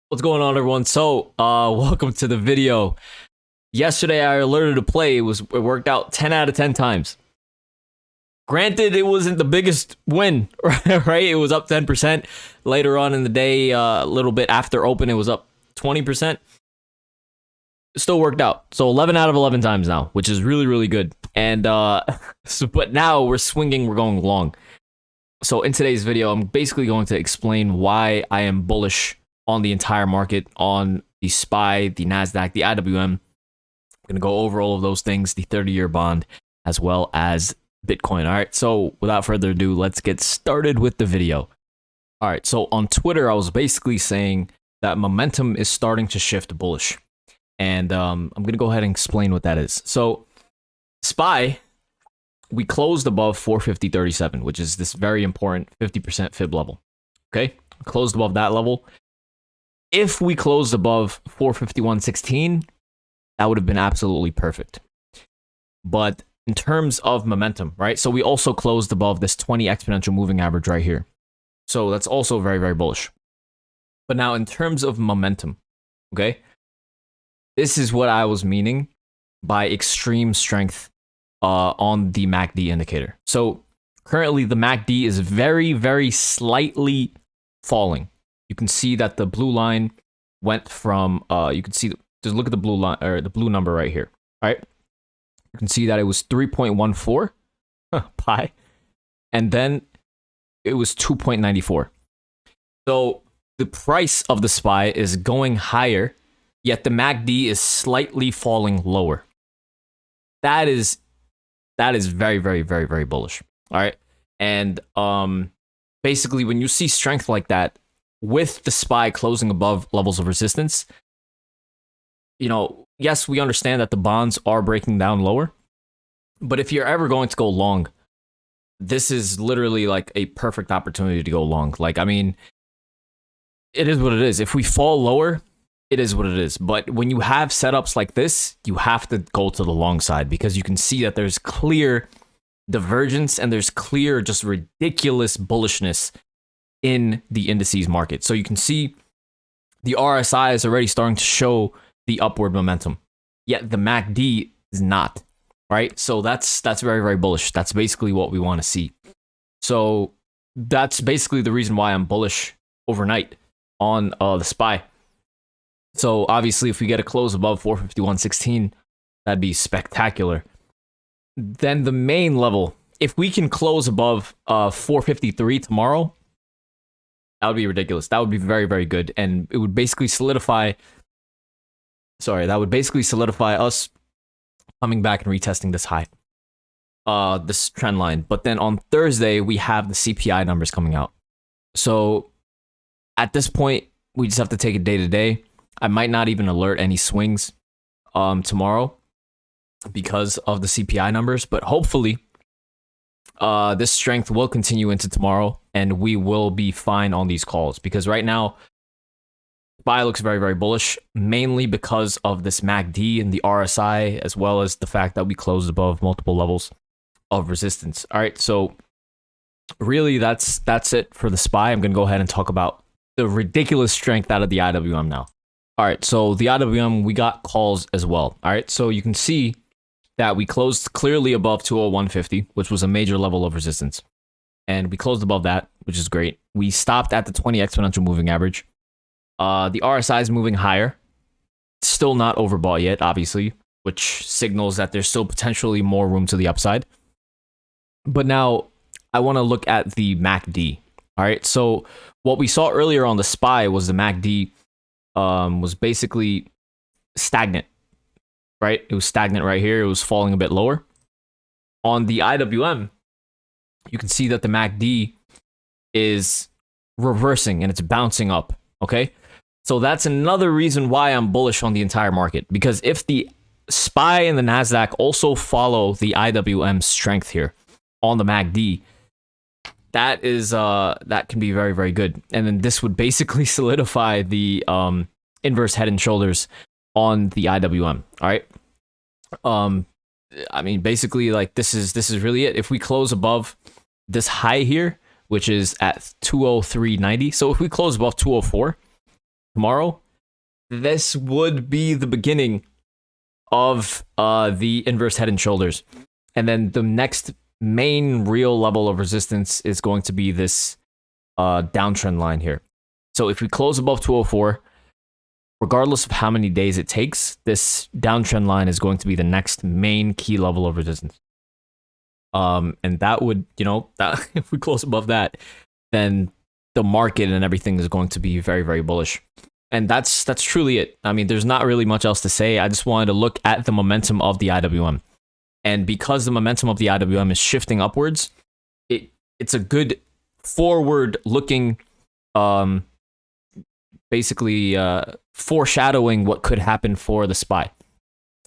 What's going on, everyone? So, welcome to the video. Yesterday, I alerted to play. It worked out 10 out of 10 times. Granted, it wasn't the biggest win, right? It was up 10%. Later on in the day, a little bit after open, it was up 20%. It still worked out. So 11 out of 11 times now, which is really, really good. And but now we're swinging, we're going long. So in today's video, I'm basically going to explain why I am bullish on the entire market, on the SPY, the NASDAQ, the IWM. I'm going to go over all of those things, the 30-year bond, as well as Bitcoin. All right, so without further ado, let's get started with the video. All right, so on Twitter, I was basically saying that momentum is starting to shift bullish. And I'm going to go ahead and explain what that is. So SPY, we closed above 450.37, which is this very important 50% fib level. Okay, closed above that level. If we closed above 451.16, that would have been absolutely perfect. But in terms of momentum, right? So we also closed above this 20 exponential moving average right here. So that's also very, very bullish. But now in terms of momentum, okay? This is what I was meaning by extreme strength on the MACD indicator. So currently the MACD is very, very slightly falling. You can see that the blue line went from, you can see, just look at the blue line, or the blue number right here, right? You can see that it was 3.14 pi, and then it was 2.94. So the price of the SPY is going higher, yet the MACD is slightly falling lower. That is very, very, very, very bullish. All right. And basically, when you see strength like that, with the SPY closing above levels of resistance, you know, yes, we understand that the bonds are breaking down lower, but if you're ever going to go long, this is literally like a perfect opportunity to go long. Like, I mean, it is what it is. If we fall lower, it is what it is. But when you have setups like this, you have to go to the long side because you can see that there's clear divergence and there's clear, just ridiculous bullishness in the indices market. So you can see the RSI is already starting to show the upward momentum, yet the MACD is not, right? So that's very, very bullish. That's basically what we want to see. So that's basically the reason why I'm bullish overnight on the SPY. So obviously, if we get a close above 451.16, that'd be spectacular. Then the main level, if we can close above 453 tomorrow, that would be ridiculous. That would be very, very good. And it would basically solidify, that would basically solidify us coming back and retesting this high, this trend line. But then on Thursday, we have the CPI numbers coming out. So at this point, we just have to take it day to day. I might not even alert any swings tomorrow because of the CPI numbers, but hopefully this strength will continue into tomorrow and we will be fine on these calls, because right now SPY looks very, very bullish, mainly because of this MACD and the RSI, as well as the fact that we closed above multiple levels of resistance. All right, so really that's it for the SPY. I'm going to go ahead and talk about the ridiculous strength out of the IWM now. All right, so the IWM, we got calls as well. All right, so you can see that we closed clearly above 201.50, which was a major level of resistance. And we closed above that, which is great. We stopped at the 20 exponential moving average. The RSI is moving higher. Still not overbought yet, obviously, which signals that there's still potentially more room to the upside. But now I want to look at the MACD. All right, so what we saw earlier on the SPY was the MACD was basically stagnant, right? It was stagnant right here. It was falling a bit lower. On the IWM, you can see that the MACD is reversing and it's bouncing up, okay? So that's another reason why I'm bullish on the entire market, because if the SPY and the NASDAQ also follow the IWM strength here on the MACD, that is that can be very, very good. And then this would basically solidify the inverse head and shoulders on the IWM. All right. I mean, basically, like this is really it. If we close above this high here, which is at 203.90, so if we close above 204, tomorrow, this would be the beginning of the inverse head and shoulders. And then the next main real level of resistance is going to be this downtrend line here. So if we close above 204, regardless of how many days it takes, this downtrend line is going to be the next main key level of resistance. And that would, that if we close above that, then the market and everything is going to be very, very bullish. And that's truly it. I mean, there's not really much else to say. I just wanted to look at the momentum of the IWM. And because the momentum of the IWM is shifting upwards, it's a good forward-looking, basically foreshadowing what could happen for the SPY.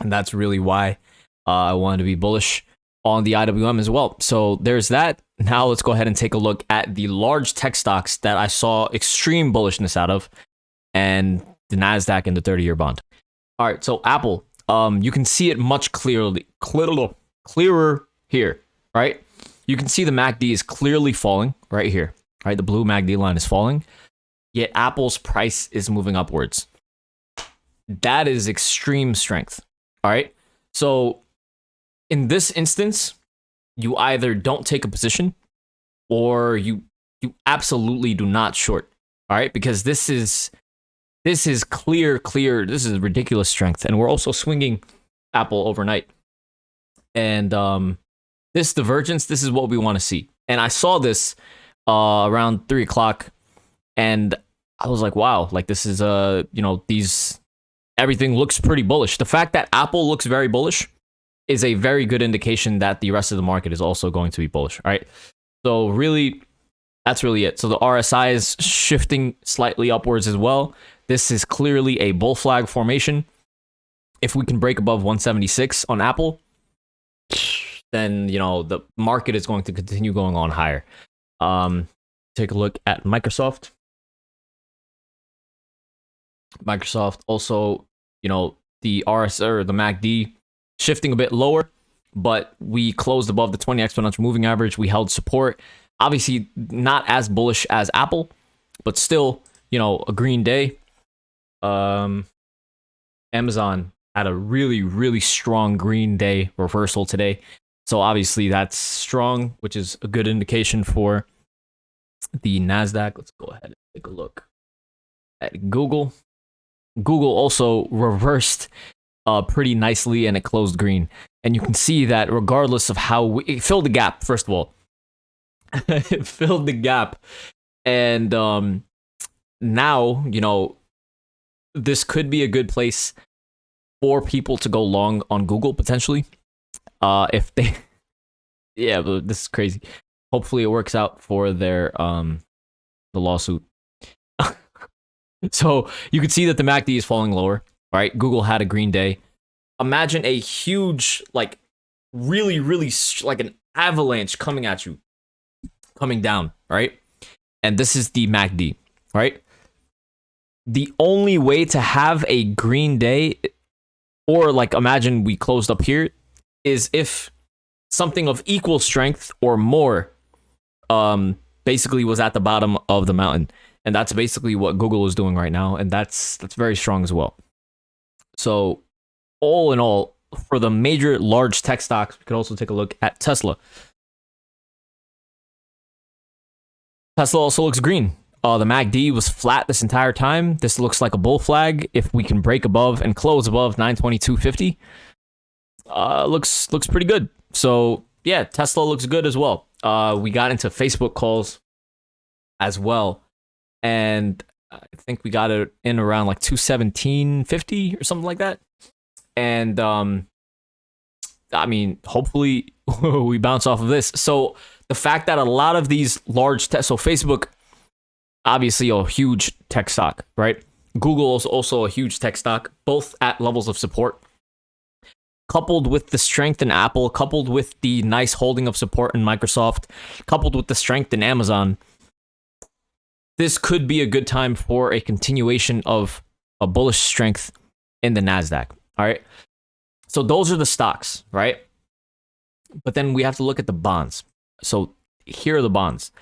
And that's really why I wanted to be bullish on the IWM as well. So there's that. Now let's go ahead and take a look at the large tech stocks that I saw extreme bullishness out of, and the NASDAQ and the 30-year bond. All right, so Apple, you can see it much clearer here, right? You can see the MACD is clearly falling right here, right? The blue MACD line is falling, yet Apple's price is moving upwards. That is extreme strength, all right? So in this instance, you either don't take a position or you absolutely do not short, all right? Because this is clear, this is ridiculous strength. And we're also swinging Apple overnight. And this divergence, this is what we want to see. And I saw this around 3 o'clock, and I was like, wow, like this is, everything looks pretty bullish. The fact that Apple looks very bullish is a very good indication that the rest of the market is also going to be bullish, all right? So really, that's really it. So the RSI is shifting slightly upwards as well. This is clearly a bull flag formation. If we can break above 176 on Apple, then, the market is going to continue going on higher. Take a look at Microsoft. Microsoft also, the RSI or the MACD shifting a bit lower, but we closed above the 20 exponential moving average. We held support. Obviously, not as bullish as Apple, but still, a green day. Amazon had a really, really strong green day reversal today. So obviously that's strong, which is a good indication for the NASDAQ. Let's go ahead and take a look at Google. Google also reversed pretty nicely, and it closed green. And you can see that regardless of how it filled the gap, first of all, it filled the gap. And now, this could be a good place for people to go long on Google potentially. If they, yeah, but this is crazy. Hopefully it works out for their, the lawsuit. So you can see that the MACD is falling lower, right? Google had a green day. Imagine a huge, like really, like an avalanche coming at you, coming down, right? And this is the MACD, right? The only way to have a green day, or like imagine we closed up here, is if something of equal strength or more basically was at the bottom of the mountain. And that's basically what Google is doing right now, and that's very strong as well. So all in all, for the major large tech stocks, we could also take a look at Tesla. Tesla also looks green. The MACD was flat this entire time. This looks like a bull flag. If we can break above and close above 922.50, looks pretty good. So yeah, Tesla looks good as well. We got into Facebook calls as well, and I think we got it in around like 217.50 or something like that. And I mean, hopefully we bounce off of this. So the fact that a lot of these large so Facebook, obviously a huge tech stock, right? Google is also a huge tech stock, both at levels of support. Coupled with the strength in Apple, coupled with the nice holding of support in Microsoft, coupled with the strength in Amazon, this could be a good time for a continuation of a bullish strength in the NASDAQ, all right? So those are the stocks, right? But then we have to look at the bonds. So here are the bonds.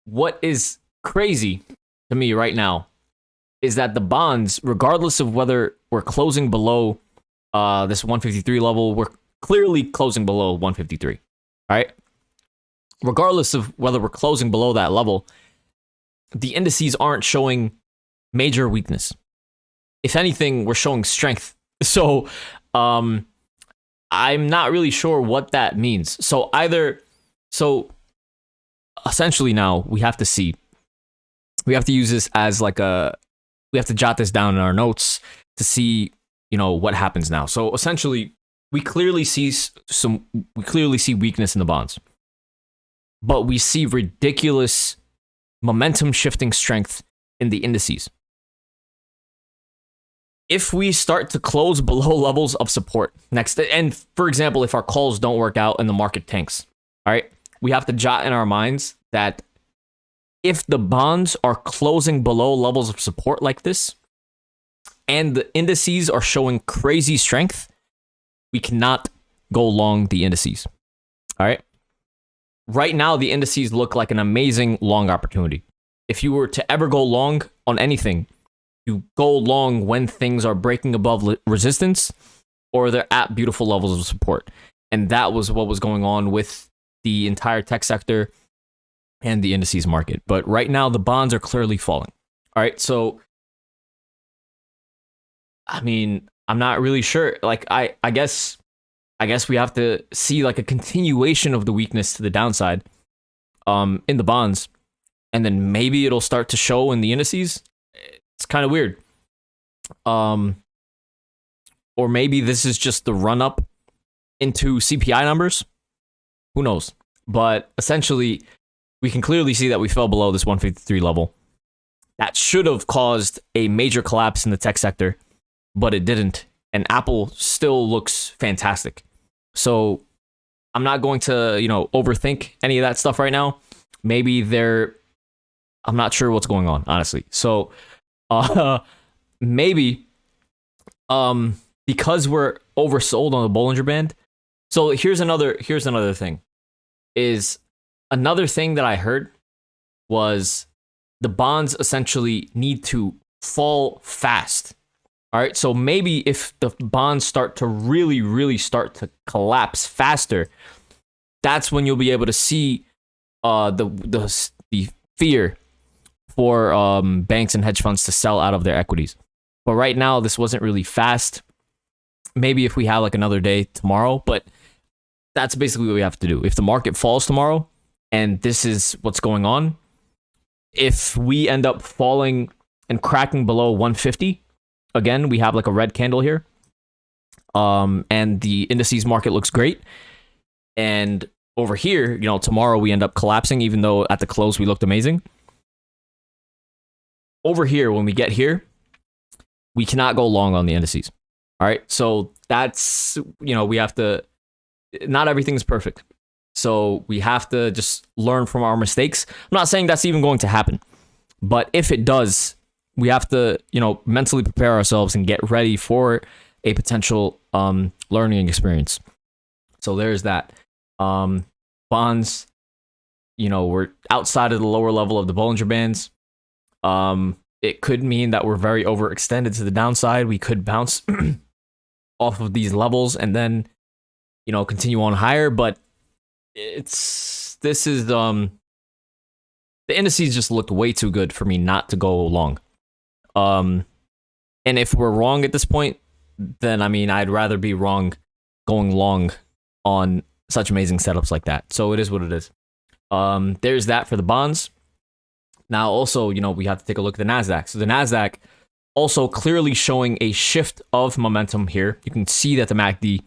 What is crazy to me right now is that the bonds, regardless of whether we're closing below this 153 level, we're clearly closing below 153. All right. Regardless of whether we're closing below that level, the indices aren't showing major weakness. If anything, we're showing strength. So I'm not really sure what that means. So essentially now we have to see. We have to use this as like we have to jot this down in our notes to see, what happens now. So essentially, we clearly see weakness in the bonds, but we see ridiculous momentum shifting strength in the indices. If we start to close below levels of support next, and for example, if our calls don't work out and the market tanks, all right, we have to jot in our minds that if the bonds are closing below levels of support like this, and the indices are showing crazy strength, we cannot go long the indices. All right. Right now, the indices look like an amazing long opportunity. If you were to ever go long on anything, you go long when things are breaking above resistance or they're at beautiful levels of support. And that was what was going on with the entire tech sector and the indices market. But right now, the bonds are clearly falling. All right. So, I mean, I'm not really sure. Like, I guess we have to see like a continuation of the weakness to the downside in the bonds. And then maybe it'll start to show in the indices. It's kind of weird. Or maybe this is just the run up into CPI numbers. Who knows? But essentially, we can clearly see that we fell below this 153 level. That should have caused a major collapse in the tech sector, but it didn't. And Apple still looks fantastic. So I'm not going to, overthink any of that stuff right now. Maybe I'm not sure what's going on, honestly. So maybe because we're oversold on the Bollinger Band. So here's another thing. Another thing that I heard was the bonds essentially need to fall fast. All right, so maybe if the bonds start to really, really start to collapse faster, that's when you'll be able to see the fear for banks and hedge funds to sell out of their equities. But right now, this wasn't really fast. Maybe if we have like another day tomorrow, but that's basically what we have to do. If the market falls tomorrow, and this is what's going on, if we end up falling and cracking below 150, again, we have like a red candle here. And the indices market looks great. And over here, tomorrow we end up collapsing, even though at the close we looked amazing. Over here, when we get here, we cannot go long on the indices. All right. So that's, we have to, not everything's perfect. So we have to just learn from our mistakes. I'm not saying that's even going to happen, but if it does, we have to, mentally prepare ourselves and get ready for a potential learning experience. So there's that. Bonds, we're outside of the lower level of the Bollinger Bands. It could mean that we're very overextended to the downside. We could bounce off of these levels and then, continue on higher. But the indices just looked way too good for me not to go long. And if we're wrong at this point, then I'd rather be wrong going long on such amazing setups like that. So it is what it is. There's that for the bonds. Now also, we have to take a look at the NASDAQ. So the NASDAQ also clearly showing a shift of momentum here. You can see that the MACD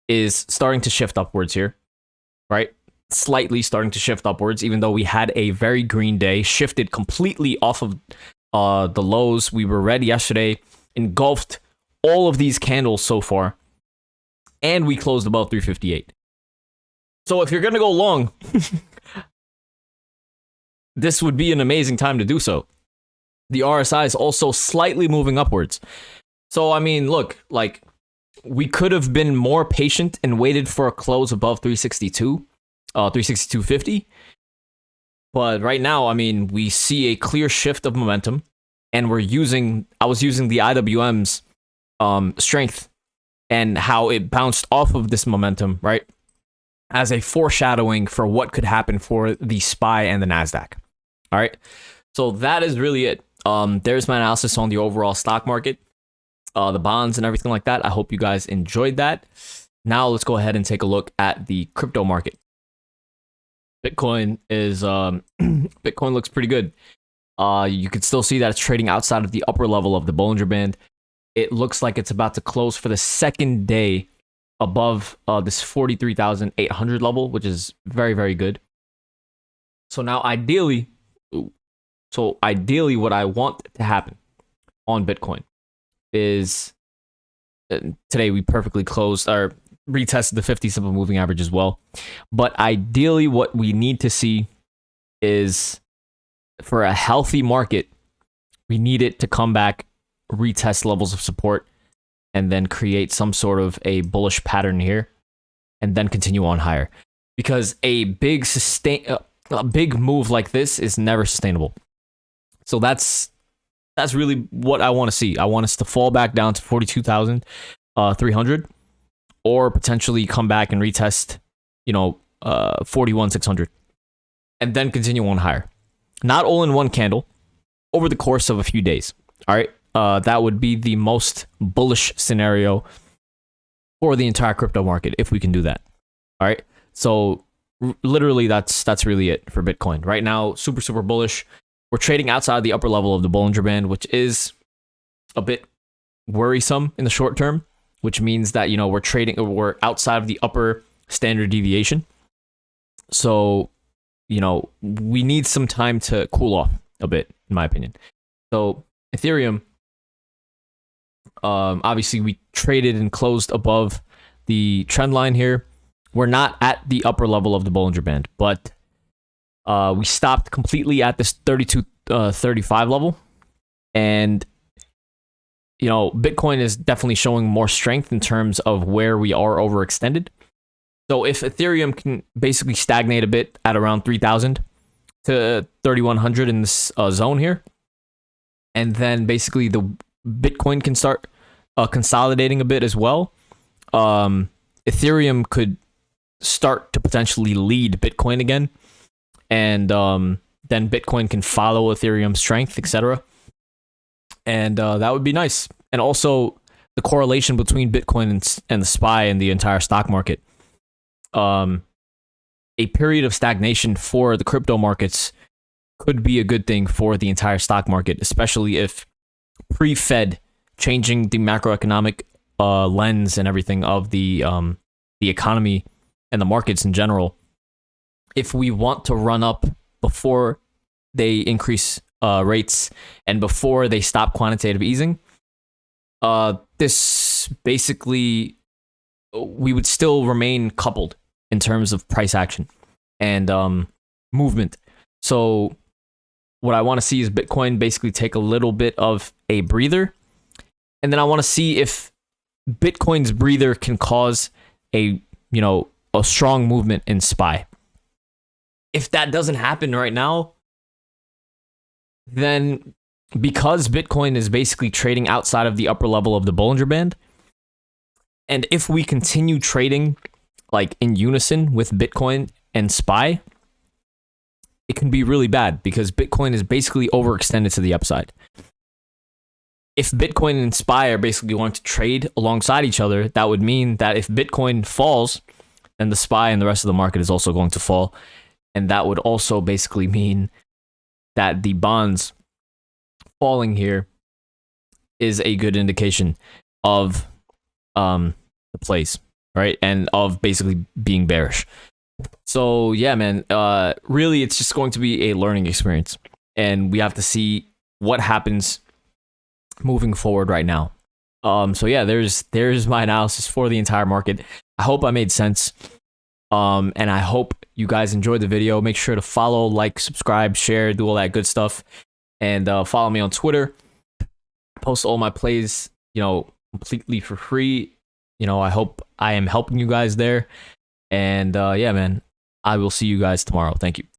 is starting to shift upwards here, right? Slightly starting to shift upwards, even though we had a very green day, shifted completely off of the lows we were red yesterday, engulfed all of these candles so far, and we closed above 358. So if you're going to go long, this would be an amazing time to do so. The RSI is also slightly moving upwards. So, look, like, we could have been more patient and waited for a close above 362, 362.50. But right now, we see a clear shift of momentum. and I was using the IWM's strength and how it bounced off of this momentum, right, as a foreshadowing for what could happen for the SPY and the NASDAQ. All right, so that is really it. There's my analysis on the overall stock market, the bonds and everything like that. I hope you guys enjoyed that. Now let's go ahead and take a look at the crypto market. Bitcoin is Bitcoin looks pretty good. You can still see that it's trading outside of the upper level of the Bollinger Band. It looks like it's about to close for the second day above this 43,800 level, which is very, very good. So now ideally what I want to happen on Bitcoin is today we perfectly closed or retested the 50 simple moving average as well. But ideally what we need to see is, for a healthy market, we need it to come back, retest levels of support, and then create some sort of a bullish pattern here, and then continue on higher. Because a big move like this is never sustainable. So that's really what I want to see. I want us to fall back down to 42,300, or potentially come back and retest, 41,600, and then continue on higher. Not all in one candle, over the course of a few days. All right. That would be the most bullish scenario for the entire crypto market if we can do that. All right. So literally that's really it for Bitcoin right now. Super, super bullish. We're trading outside the upper level of the Bollinger Band, which is a bit worrisome in the short term, which means that, we're outside of the upper standard deviation. So, we need some time to cool off a bit, in my opinion. So Ethereum, obviously we traded and closed above the trend line here. We're not at the upper level of the Bollinger Band, but we stopped completely at this 32.35 level. And, Bitcoin is definitely showing more strength in terms of where we are overextended. So if Ethereum can basically stagnate a bit at around 3,000 to 3,100 in this zone here, and then basically the Bitcoin can start consolidating a bit as well, Ethereum could start to potentially lead Bitcoin again, and then Bitcoin can follow Ethereum's strength, etc. And that would be nice. And also the correlation between Bitcoin and the SPY and the entire stock market. A period of stagnation for the crypto markets could be a good thing for the entire stock market, especially if pre-Fed changing the macroeconomic lens and everything of the economy and the markets in general. If we want to run up before they increase rates and before they stop quantitative easing, this basically, we would still remain coupled in terms of price action and movement. So what I want to see is Bitcoin basically take a little bit of a breather, and then I want to see if Bitcoin's breather can cause a strong movement in SPY. If that doesn't happen right now, then because Bitcoin is basically trading outside of the upper level of the Bollinger Band, and if we continue trading like in unison with Bitcoin and SPY, it can be really bad because Bitcoin is basically overextended to the upside. If Bitcoin and SPY are basically going to trade alongside each other, that would mean that if Bitcoin falls, then the SPY and the rest of the market is also going to fall. And that would also basically mean that the bonds falling here is a good indication of the place, right? And of basically being bearish. So yeah, man, really it's just going to be a learning experience, and we have to see what happens moving forward right now. So yeah, there's my analysis for the entire market. I hope I made sense. And I hope you guys enjoyed the video. Make sure to follow, like, subscribe, share, do all that good stuff. And follow me on Twitter. Post all my plays, completely for free. I hope I am helping you guys there. And yeah, man, I will see you guys tomorrow. Thank you.